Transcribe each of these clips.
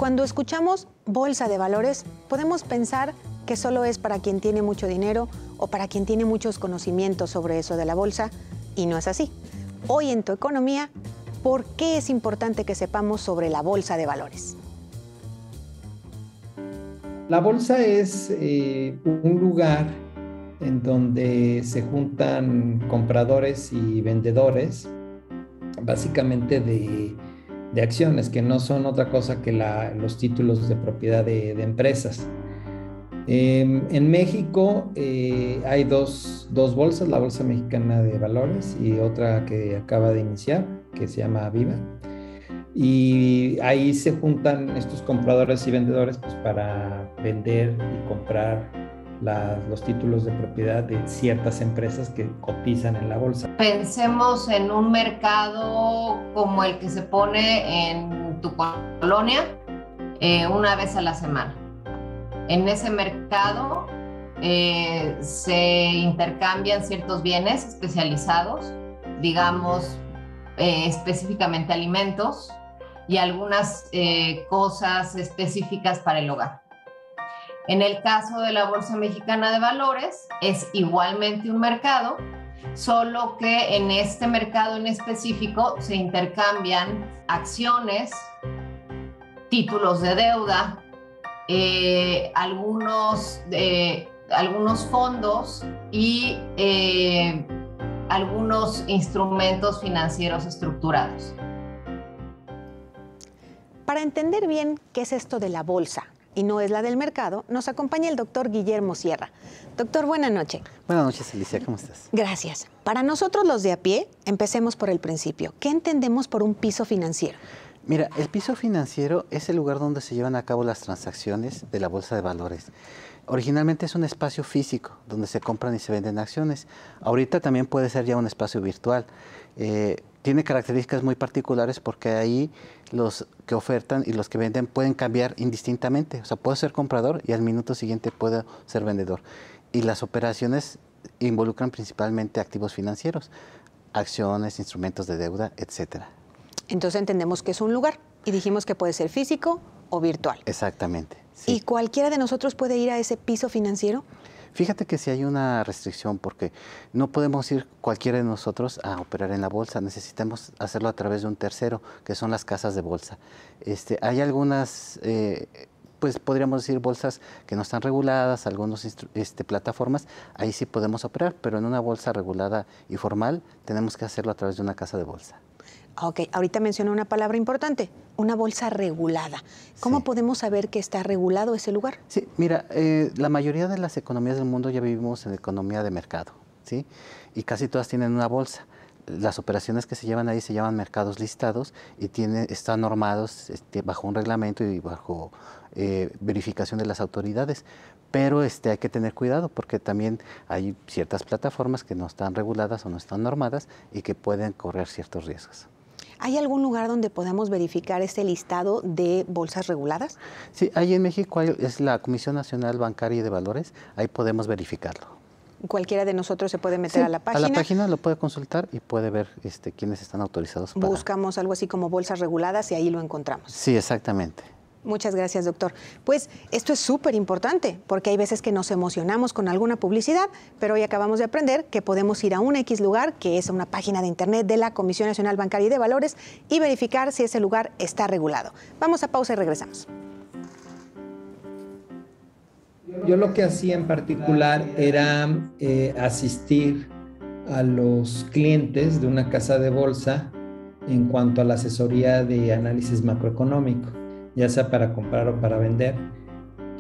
Cuando escuchamos bolsa de valores, podemos pensar que solo es para quien tiene mucho dinero o para quien tiene muchos conocimientos sobre eso de la bolsa, y no es así. Hoy en Tu Economía, ¿por qué es importante que sepamos sobre la bolsa de valores? La bolsa es un lugar en donde se juntan compradores y vendedores, básicamente de acciones, que no son otra cosa que los títulos de propiedad de empresas. En México hay dos bolsas, la Bolsa Mexicana de Valores y otra que acaba de iniciar, que se llama Aviva. Y ahí se juntan estos compradores y vendedores pues, para vender y comprar los títulos de propiedad de ciertas empresas que cotizan en la bolsa. Pensemos en un mercado como el que se pone en tu colonia una vez a la semana. En ese mercado se intercambian ciertos bienes especializados, digamos específicamente alimentos y algunas cosas específicas para el hogar. En el caso de la Bolsa Mexicana de Valores, es igualmente un mercado, solo que en este mercado en específico se intercambian acciones, títulos de deuda, algunos fondos y algunos instrumentos financieros estructurados. Para entender bien qué es esto de la bolsa y no es la del mercado, nos acompaña el doctor Guillermo Sierra. Doctor, buenas noches. Buenas noches, Alicia, ¿cómo estás? Gracias. Para nosotros los de a pie, empecemos por el principio. ¿Qué entendemos por un piso financiero? Mira, el piso financiero es el lugar donde se llevan a cabo las transacciones de la bolsa de valores. Originalmente es un espacio físico donde se compran y se venden acciones. Ahorita también puede ser ya un espacio virtual. Tiene características muy particulares porque ahí los que ofertan y los que venden pueden cambiar indistintamente. O sea, puedo ser comprador y al minuto siguiente puedo ser vendedor. Y las operaciones involucran principalmente activos financieros, acciones, instrumentos de deuda, etcétera. Entonces entendemos que es un lugar y dijimos que puede ser físico o virtual. Exactamente. Sí. ¿Y cualquiera de nosotros puede ir a ese piso financiero? Fíjate que sí hay una restricción porque no podemos ir cualquiera de nosotros a operar en la bolsa. Necesitamos hacerlo a través de un tercero, que son las casas de bolsa. Hay algunas, pues podríamos decir bolsas que no están reguladas, algunas plataformas, ahí sí podemos operar, pero en una bolsa regulada y formal tenemos que hacerlo a través de una casa de bolsa. Ok, ahorita mencionó una palabra importante, una bolsa regulada. ¿Cómo podemos saber que está regulado ese lugar? Sí, mira, la mayoría de las economías del mundo ya vivimos en economía de mercado, ¿sí? Y casi todas tienen una bolsa. Las operaciones que se llevan ahí se llaman mercados listados y están normados bajo un reglamento y bajo verificación de las autoridades. Pero hay que tener cuidado porque también hay ciertas plataformas que no están reguladas o no están normadas y que pueden correr ciertos riesgos. ¿Hay algún lugar donde podamos verificar este listado de bolsas reguladas? Sí, ahí en México es la Comisión Nacional Bancaria y de Valores, ahí podemos verificarlo. Cualquiera de nosotros se puede meter a la página. A la página lo puede consultar y puede ver quiénes están autorizados para... Buscamos algo así como bolsas reguladas y ahí lo encontramos. Sí, exactamente. Muchas gracias, doctor. Pues esto es súper importante porque hay veces que nos emocionamos con alguna publicidad, pero hoy acabamos de aprender que podemos ir a un X lugar, que es una página de internet de la Comisión Nacional Bancaria y de Valores, y verificar si ese lugar está regulado. Vamos a pausa y regresamos. Yo lo que hacía en particular era asistir a los clientes de una casa de bolsa en cuanto a la asesoría de análisis macroeconómico, ya sea para comprar o para vender.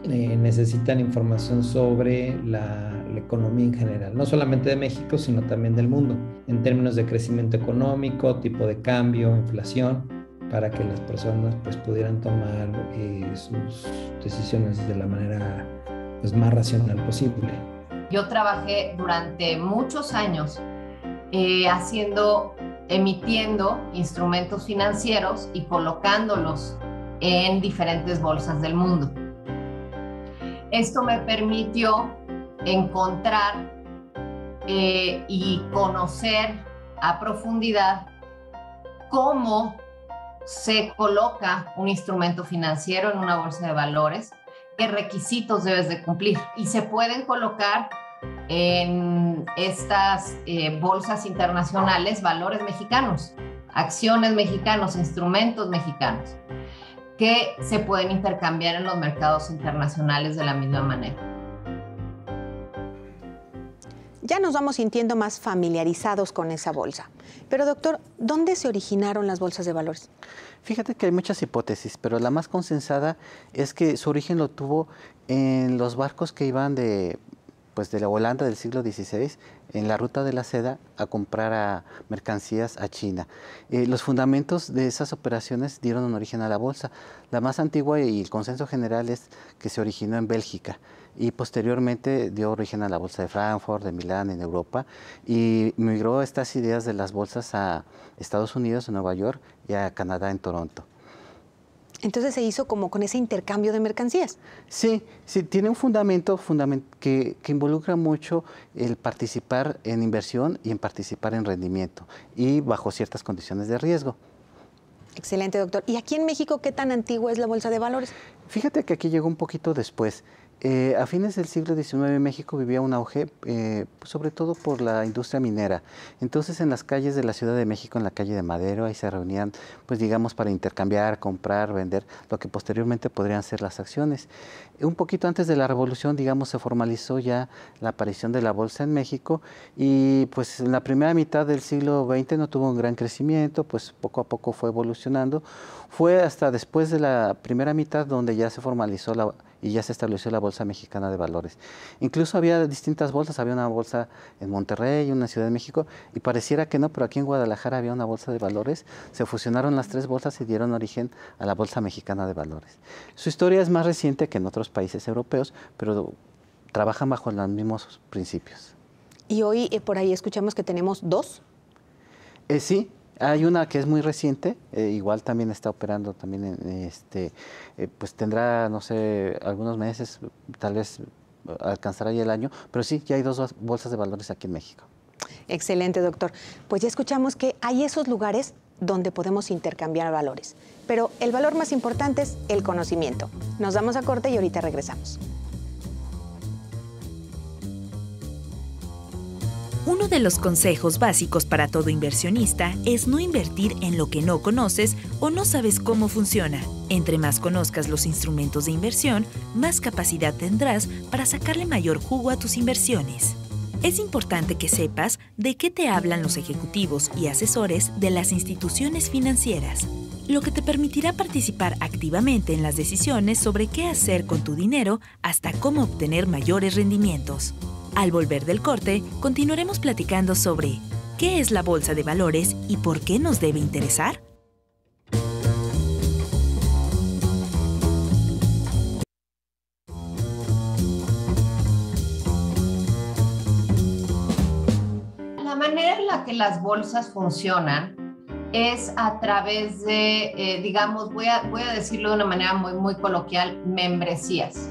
Necesitan información sobre la economía en general, no solamente de México, sino también del mundo, en términos de crecimiento económico, tipo de cambio, inflación, para que las personas pues, pudieran tomar sus decisiones de la manera pues, más racional posible. Yo trabajé durante muchos años emitiendo instrumentos financieros y colocándolos en diferentes bolsas del mundo. Esto me permitió encontrar y conocer a profundidad cómo se coloca un instrumento financiero en una bolsa de valores, qué requisitos debes de cumplir. Y se pueden colocar en estas bolsas internacionales valores mexicanos, acciones mexicanos, instrumentos mexicanos, que se pueden intercambiar en los mercados internacionales de la misma manera. Ya nos vamos sintiendo más familiarizados con esa bolsa. Pero doctor, ¿dónde se originaron las bolsas de valores? Fíjate que hay muchas hipótesis, pero la más consensada es que su origen lo tuvo en los barcos que iban de la Holanda del siglo XVI, en la ruta de la seda, a comprar mercancías a China. Los fundamentos de esas operaciones dieron un origen a la bolsa. La más antigua y el consenso general es que se originó en Bélgica y posteriormente dio origen a la bolsa de Frankfurt, de Milán, en Europa, y migró estas ideas de las bolsas a Estados Unidos, en Nueva York, y a Canadá, en Toronto. Entonces se hizo como con ese intercambio de mercancías. Sí, tiene un fundamento que involucra mucho el participar en inversión y en participar en rendimiento, y bajo ciertas condiciones de riesgo. Excelente, doctor. ¿Y aquí en México qué tan antigua es la bolsa de valores? Fíjate que aquí llegó un poquito después. A fines del siglo XIX México vivía un auge, sobre todo por la industria minera. Entonces en las calles de la Ciudad de México, en la calle de Madero, ahí se reunían, pues digamos, para intercambiar, comprar, vender, lo que posteriormente podrían ser las acciones. Un poquito antes de la Revolución, digamos, se formalizó ya la aparición de la bolsa en México, y pues en la primera mitad del siglo XX no tuvo un gran crecimiento, pues poco a poco fue evolucionando. Fue hasta después de la primera mitad donde ya se formalizó y ya se estableció la Bolsa Mexicana de Valores. Incluso había distintas bolsas, había una bolsa en Monterrey, una en la Ciudad de México, y pareciera que no, pero aquí en Guadalajara había una bolsa de valores. Se fusionaron las tres bolsas y dieron origen a la Bolsa Mexicana de Valores. Su historia es más reciente que en otros países europeos, pero trabajan bajo los mismos principios. Y hoy por ahí escuchamos que tenemos dos. Sí. Hay una que es muy reciente, igual también está operando, también pues tendrá, no sé, algunos meses, tal vez alcanzará ya el año, pero sí, ya hay dos bolsas de valores aquí en México. Excelente, doctor. Pues ya escuchamos que hay esos lugares donde podemos intercambiar valores, pero el valor más importante es el conocimiento. Nos damos a corte y ahorita regresamos. Uno de los consejos básicos para todo inversionista es no invertir en lo que no conoces o no sabes cómo funciona. Entre más conozcas los instrumentos de inversión, más capacidad tendrás para sacarle mayor jugo a tus inversiones. Es importante que sepas de qué te hablan los ejecutivos y asesores de las instituciones financieras, lo que te permitirá participar activamente en las decisiones sobre qué hacer con tu dinero hasta cómo obtener mayores rendimientos. Al volver del corte, continuaremos platicando sobre ¿qué es la bolsa de valores y por qué nos debe interesar? La manera en la que las bolsas funcionan es a través de, digamos, voy a decirlo de una manera muy coloquial, membresías.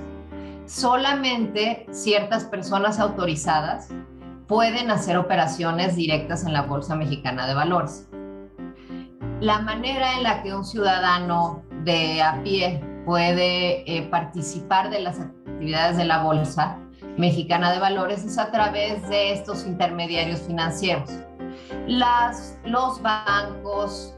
Solamente ciertas personas autorizadas pueden hacer operaciones directas en la Bolsa Mexicana de Valores. La manera en la que un ciudadano de a pie puede participar de las actividades de la Bolsa Mexicana de Valores es a través de estos intermediarios financieros. Los bancos,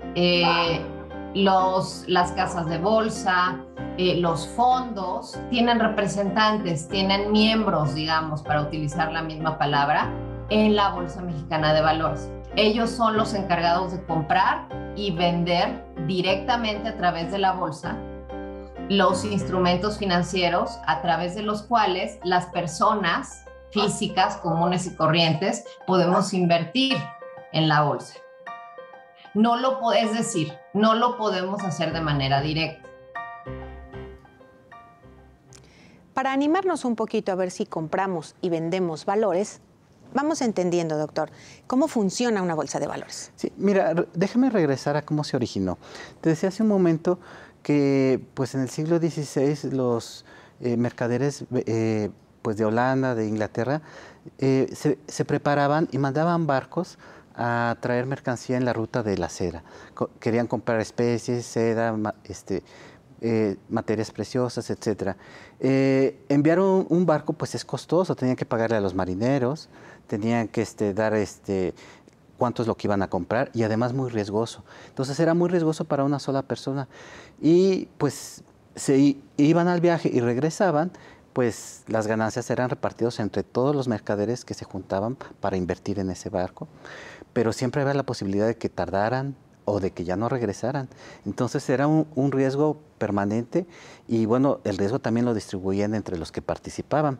las casas de bolsa, los fondos tienen representantes, tienen miembros, digamos, para utilizar la misma palabra, en la Bolsa Mexicana de Valores. Ellos son los encargados de comprar y vender directamente a través de la bolsa los instrumentos financieros a través de los cuales las personas físicas comunes y corrientes podemos invertir en la bolsa. Es decir, no lo podemos hacer de manera directa. Para animarnos un poquito a ver si compramos y vendemos valores, vamos entendiendo, doctor, cómo funciona una bolsa de valores. Sí, mira, déjame regresar a cómo se originó. Te decía hace un momento que pues en el siglo XVI los mercaderes pues de Holanda, de Inglaterra, se preparaban y mandaban barcos a traer mercancía en la ruta de la seda. Querían comprar especies, seda, materias preciosas, etc. Enviar un barco pues es costoso, tenían que pagarle a los marineros, tenían que dar cuánto es lo que iban a comprar y además muy riesgoso. Entonces era muy riesgoso para una sola persona y pues se iban al viaje y regresaban, pues las ganancias eran repartidas entre todos los mercaderes que se juntaban para invertir en ese barco, pero siempre había la posibilidad de que tardaran o de que ya no regresaran. Entonces era un riesgo permanente y bueno, el riesgo también lo distribuían entre los que participaban.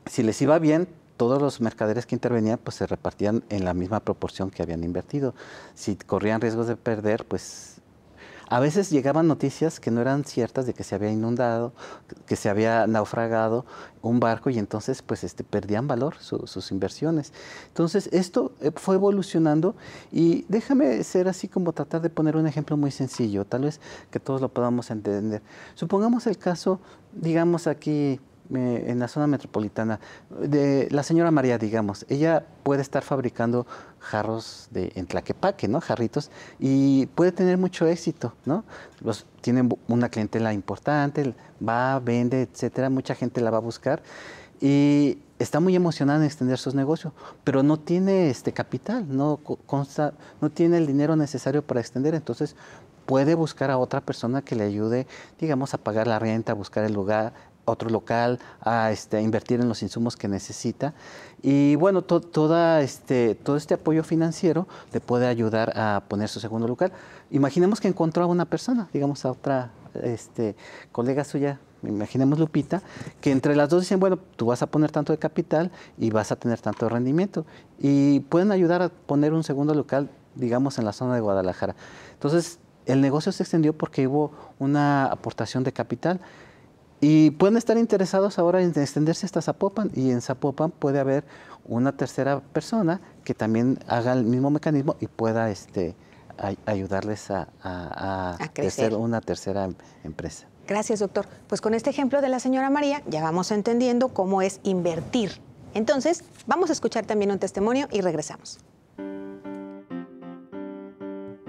Si les iba bien, todos los mercaderes que intervenían pues se repartían en la misma proporción que habían invertido. Si corrían riesgos de perder, pues a veces llegaban noticias que no eran ciertas de que se había inundado, que se había naufragado un barco y entonces pues perdían valor sus inversiones. Entonces esto fue evolucionando y déjame ser así como tratar de poner un ejemplo muy sencillo, tal vez que todos lo podamos entender. Supongamos el caso, digamos aquí en la zona metropolitana, de la señora María, digamos, ella puede estar fabricando jarros en Tlaquepaque, ¿no? Jarritos, y puede tener mucho éxito, ¿no? Tienen una clientela importante, va, vende, etcétera, mucha gente la va a buscar y está muy emocionada en extender sus negocios, pero no tiene capital, no tiene el dinero necesario para extender, entonces puede buscar a otra persona que le ayude, digamos, a pagar la renta, a buscar el lugar, otro local, a invertir en los insumos que necesita. Y bueno, todo este apoyo financiero le puede ayudar a poner su segundo local. Imaginemos que encontró a una persona, digamos a otra colega suya, imaginemos Lupita, que entre las dos dicen, bueno, tú vas a poner tanto de capital y vas a tener tanto de rendimiento. Y pueden ayudar a poner un segundo local, digamos, en la zona de Guadalajara. Entonces, el negocio se extendió porque hubo una aportación de capital. Y pueden estar interesados ahora en extenderse hasta Zapopan y en Zapopan puede haber una tercera persona que también haga el mismo mecanismo y pueda ayudarles a crecer una tercera empresa. Gracias, doctor. Pues con este ejemplo de la señora María ya vamos entendiendo cómo es invertir. Entonces, vamos a escuchar también un testimonio y regresamos.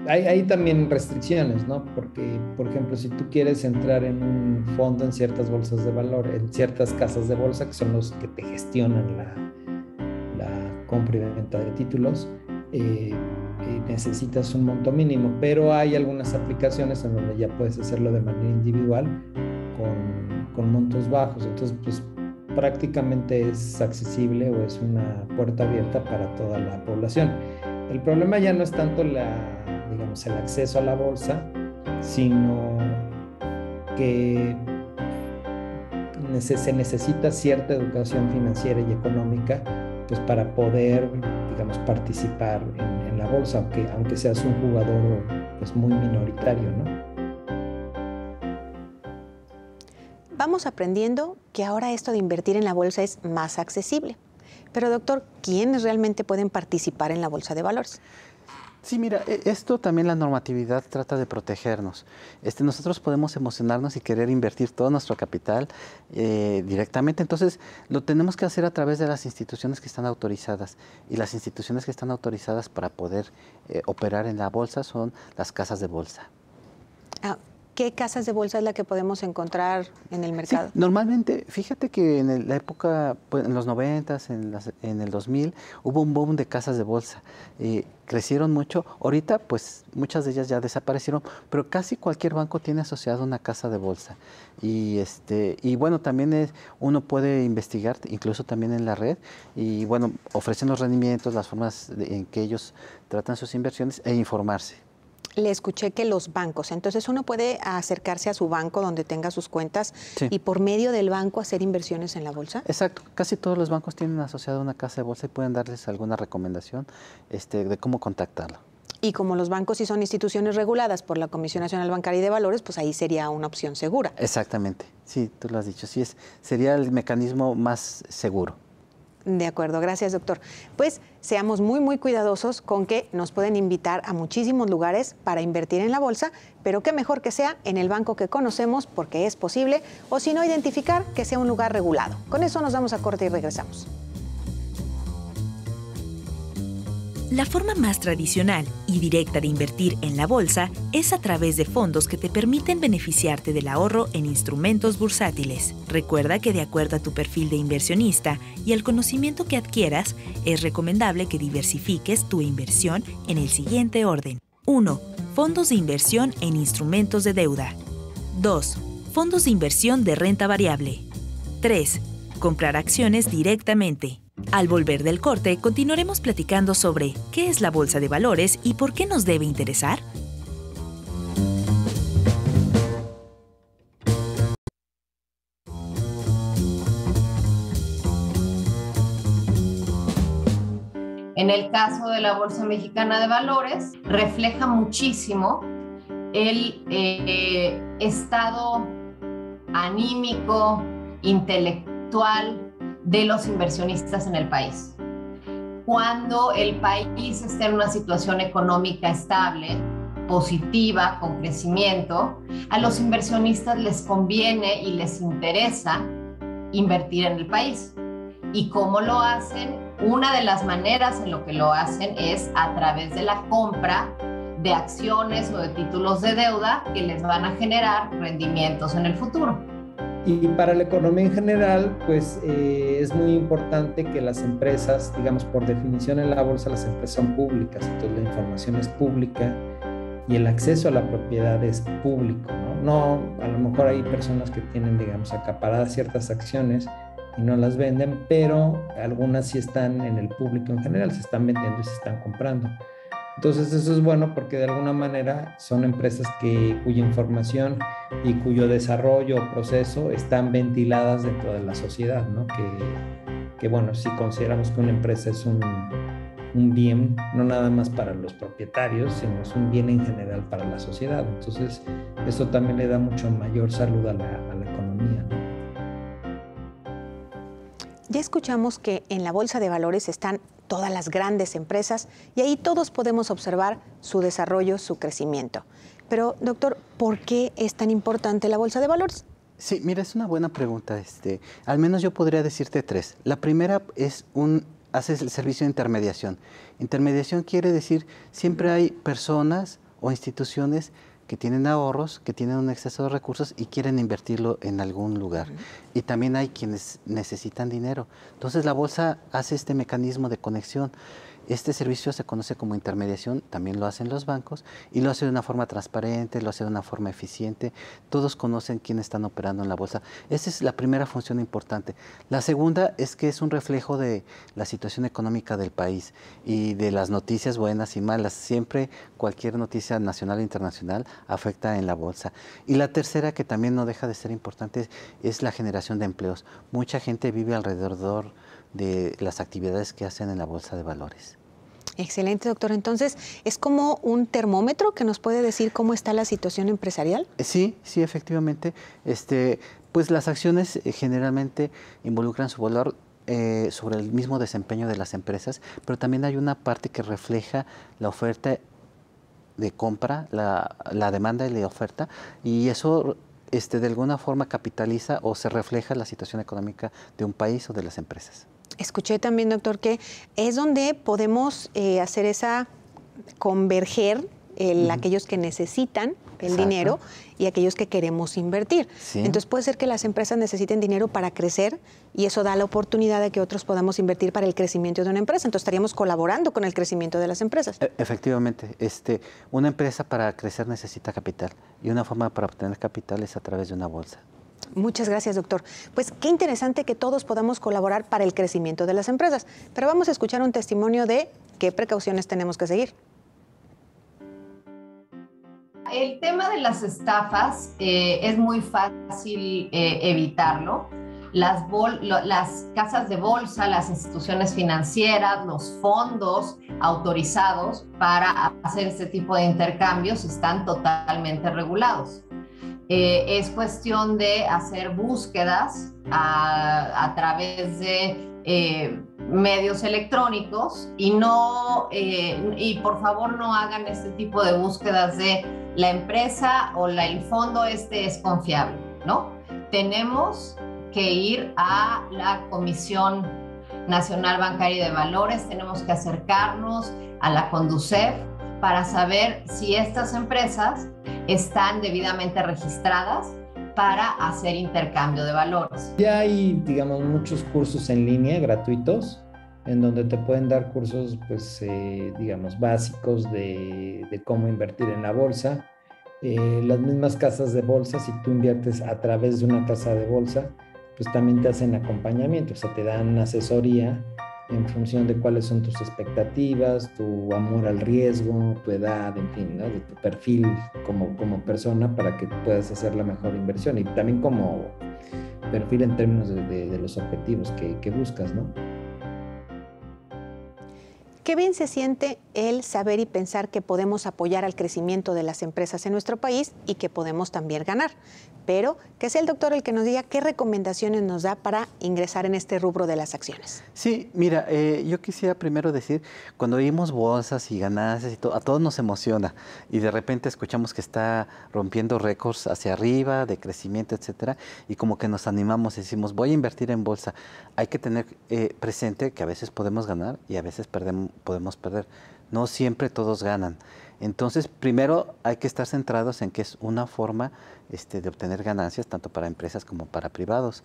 Hay también restricciones, ¿no? Porque, por ejemplo, si tú quieres entrar en un fondo en ciertas bolsas de valor, en ciertas casas de bolsa, que son los que te gestionan la compra y venta de títulos, necesitas un monto mínimo, pero hay algunas aplicaciones en donde ya puedes hacerlo de manera individual con montos bajos. Entonces, pues prácticamente es accesible o es una puerta abierta para toda la población. El problema ya no es tanto el acceso a la bolsa, sino que se necesita cierta educación financiera y económica pues, para poder, digamos, participar en la bolsa, aunque seas un jugador pues, muy minoritario, ¿no? Vamos aprendiendo que ahora esto de invertir en la bolsa es más accesible. Pero, doctor, ¿quiénes realmente pueden participar en la bolsa de valores? Sí, mira, esto también la normatividad trata de protegernos. Nosotros podemos emocionarnos y querer invertir todo nuestro capital directamente, entonces lo tenemos que hacer a través de las instituciones que están autorizadas. Y las instituciones que están autorizadas para poder operar en la bolsa son las casas de bolsa. ¿Qué casas de bolsa es la que podemos encontrar en el mercado? Sí, normalmente, fíjate que en la época, pues, en los 90s, en el 2000, hubo un boom de casas de bolsa. Crecieron mucho. Ahorita, pues, muchas de ellas ya desaparecieron, pero casi cualquier banco tiene asociado una casa de bolsa. Y bueno, también uno puede investigar, incluso también en la red, y bueno, ofrecen los rendimientos, las formas en que ellos tratan sus inversiones e informarse. Le escuché que los bancos, entonces uno puede acercarse a su banco donde tenga sus cuentas sí. Y por medio del banco hacer inversiones en la bolsa. Exacto, casi todos los bancos tienen asociada una casa de bolsa y pueden darles alguna recomendación de cómo contactarlo. Y como los bancos sí son instituciones reguladas por la Comisión Nacional Bancaria y de Valores, pues ahí sería una opción segura. Exactamente, sí, tú lo has dicho, sí, sería el mecanismo más seguro. De acuerdo, gracias, doctor. Pues seamos muy, muy cuidadosos con que nos pueden invitar a muchísimos lugares para invertir en la bolsa, pero qué mejor que sea en el banco que conocemos porque es posible, o si no, identificar que sea un lugar regulado. Con eso nos damos a corte y regresamos. La forma más tradicional y directa de invertir en la bolsa es a través de fondos que te permiten beneficiarte del ahorro en instrumentos bursátiles. Recuerda que de acuerdo a tu perfil de inversionista y al conocimiento que adquieras, es recomendable que diversifiques tu inversión en el siguiente orden. 1. Fondos de inversión en instrumentos de deuda. 2. Fondos de inversión de renta variable. 3. Comprar acciones directamente. Al volver del corte, continuaremos platicando sobre qué es la bolsa de valores y por qué nos debe interesar. En el caso de la Bolsa Mexicana de Valores, refleja muchísimo el estado anímico, intelectual de los inversionistas en el país. Cuando el país está en una situación económica estable, positiva, con crecimiento, a los inversionistas les conviene y les interesa invertir en el país. ¿Y cómo lo hacen? Una de las maneras en lo que lo hacen es a través de la compra de acciones o de títulos de deuda que les van a generar rendimientos en el futuro. Y para la economía en general, pues es muy importante que las empresas, digamos, por definición en la bolsa, las empresas son públicas, entonces la información es pública y el acceso a la propiedad es público, ¿no? A lo mejor hay personas que tienen, digamos, acaparadas ciertas acciones y no las venden, pero algunas sí están en el público en general, se están vendiendo y se están comprando. Entonces eso es bueno porque de alguna manera son empresas cuya información y cuyo desarrollo o proceso están ventiladas dentro de la sociedad, ¿no? Que bueno, si consideramos que una empresa es un bien, no nada más para los propietarios, sino es un bien en general para la sociedad. Entonces eso también le da mucho mayor salud a la economía, ¿no? Ya escuchamos que en la Bolsa de Valores están todas las grandes empresas y ahí todos podemos observar su desarrollo, su crecimiento. Pero, doctor, ¿por qué es tan importante la Bolsa de Valores? Sí, mira, es una buena pregunta. Al menos yo podría decirte 3. La primera es haces el servicio de intermediación. Intermediación quiere decir siempre hay personas o instituciones que tienen ahorros, que tienen un exceso de recursos y quieren invertirlo en algún lugar. Y también hay quienes necesitan dinero. Entonces la bolsa hace este mecanismo de conexión. Este servicio se conoce como intermediación, también lo hacen los bancos y lo hace de una forma transparente, lo hace de una forma eficiente. Todos conocen quiénes están operando en la bolsa. Esa es la primera función importante. La segunda es que es un reflejo de la situación económica del país y de las noticias buenas y malas. Siempre cualquier noticia nacional e internacional afecta en la bolsa. Y la tercera, que también no deja de ser importante, es la generación de empleos. Mucha gente vive alrededor de las actividades que hacen en la Bolsa de Valores. Excelente, doctor. Entonces, ¿es como un termómetro que nos puede decir cómo está la situación empresarial? Sí, efectivamente. Pues las acciones generalmente involucran su valor sobre el mismo desempeño de las empresas, pero también hay una parte que refleja la oferta de compra, la demanda y la oferta, y eso de alguna forma capitaliza o se refleja la situación económica de un país o de las empresas. Escuché también, doctor, que es donde podemos hacer esa converger aquellos que necesitan el dinero y aquellos que queremos invertir. Sí. Entonces puede ser que las empresas necesiten dinero para crecer y eso da la oportunidad de que otros podamos invertir para el crecimiento de una empresa. Entonces estaríamos colaborando con el crecimiento de las empresas. Efectivamente, una empresa para crecer necesita capital y una forma para obtener capital es a través de una bolsa. Muchas gracias, doctor. Pues qué interesante que todos podamos colaborar para el crecimiento de las empresas. Pero vamos a escuchar un testimonio de qué precauciones tenemos que seguir. El tema de las estafas es muy fácil evitarlo. Las casas de bolsa, las instituciones financieras, los fondos autorizados para hacer este tipo de intercambios están totalmente regulados. Es cuestión de hacer búsquedas a través de medios electrónicos y por favor no hagan este tipo de búsquedas de la empresa o el fondo es confiable, ¿no? Tenemos que ir a la Comisión Nacional Bancaria y de Valores, tenemos que acercarnos a la Conducef para saber si estas empresas están debidamente registradas para hacer intercambio de valores. Ya hay, digamos, muchos cursos en línea gratuitos en donde te pueden dar cursos, pues, digamos, básicos de cómo invertir en la bolsa. Las mismas casas de bolsa, si tú inviertes a través de una casa de bolsa, pues también te hacen acompañamiento, o sea, te dan asesoría en función de cuáles son tus expectativas, tu amor al riesgo, tu edad, en fin, ¿no? De tu perfil como persona para que puedas hacer la mejor inversión y también como perfil en términos de los objetivos que buscas, ¿no? Qué bien se siente el saber y pensar que podemos apoyar al crecimiento de las empresas en nuestro país y que podemos también ganar. Pero que sea el doctor el que nos diga qué recomendaciones nos da para ingresar en este rubro de las acciones. Sí, mira, yo quisiera primero decir, cuando oímos bolsas y ganancias y todo, a todos nos emociona y de repente escuchamos que está rompiendo récords hacia arriba de crecimiento, etcétera, y como que nos animamos y decimos, voy a invertir en bolsa. Hay que tener presente que a veces podemos ganar y a veces podemos perder. No siempre todos ganan. Entonces, primero hay que estar centrados en que es una forma de obtener ganancias, tanto para empresas como para privados.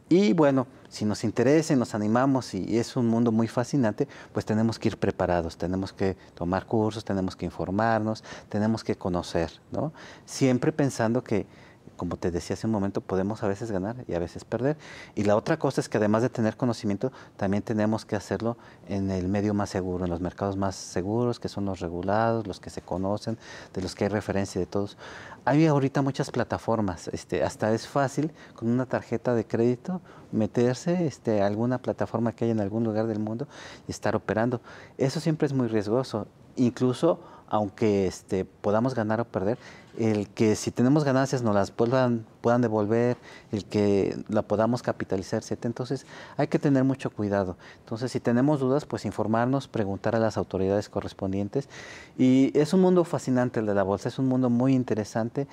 Y bueno, si nos interesa y nos animamos y es un mundo muy fascinante, pues tenemos que ir preparados, tenemos que tomar cursos, tenemos que informarnos, tenemos que conocer, ¿no? Siempre pensando que, como te decía hace un momento, podemos a veces ganar y a veces perder. Y la otra cosa es que además de tener conocimiento, también tenemos que hacerlo en el medio más seguro, en los mercados más seguros, que son los regulados, los que se conocen, de los que hay referencia de todos. Hay ahorita muchas plataformas, hasta es fácil con una tarjeta de crédito meterse a alguna plataforma que hay en algún lugar del mundo y estar operando. Eso siempre es muy riesgoso, incluso aunque podamos ganar o perder, el que si tenemos ganancias nos las puedan devolver, el que la podamos capitalizar, etc. Entonces hay que tener mucho cuidado. Entonces si tenemos dudas, pues informarnos, preguntar a las autoridades correspondientes. Y es un mundo fascinante el de la bolsa, es un mundo muy interesante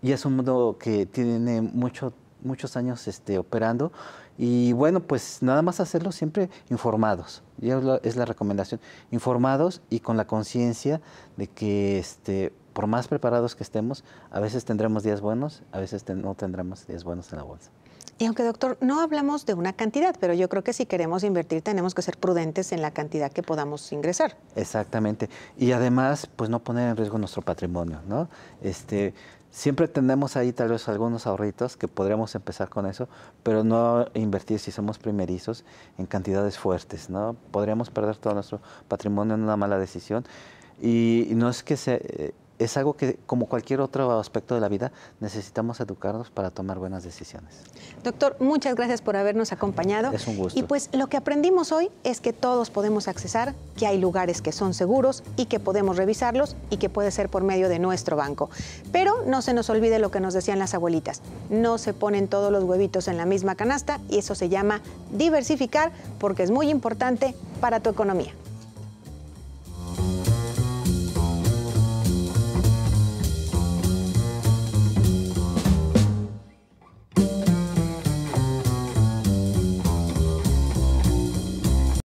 y es un mundo que tiene muchos años operando. Y bueno, pues nada más hacerlo siempre informados, ya es la recomendación, informados y con la conciencia de que por más preparados que estemos, a veces tendremos días buenos, a veces no tendremos días buenos en la bolsa. Y aunque, doctor, no hablamos de una cantidad, pero yo creo que si queremos invertir tenemos que ser prudentes en la cantidad que podamos ingresar. Exactamente. Y además, pues no poner en riesgo nuestro patrimonio, ¿no? Siempre tenemos ahí tal vez algunos ahorritos que podríamos empezar con eso, pero no invertir si somos primerizos en cantidades fuertes, ¿no? Podríamos perder todo nuestro patrimonio en una mala decisión y no es que es algo que, como cualquier otro aspecto de la vida, necesitamos educarnos para tomar buenas decisiones. Doctor, muchas gracias por habernos acompañado. Es un gusto. Y pues lo que aprendimos hoy es que todos podemos accesar, que hay lugares que son seguros y que podemos revisarlos y que puede ser por medio de nuestro banco. Pero no se nos olvide lo que nos decían las abuelitas. No se ponen todos los huevitos en la misma canasta y eso se llama diversificar porque es muy importante para tu economía.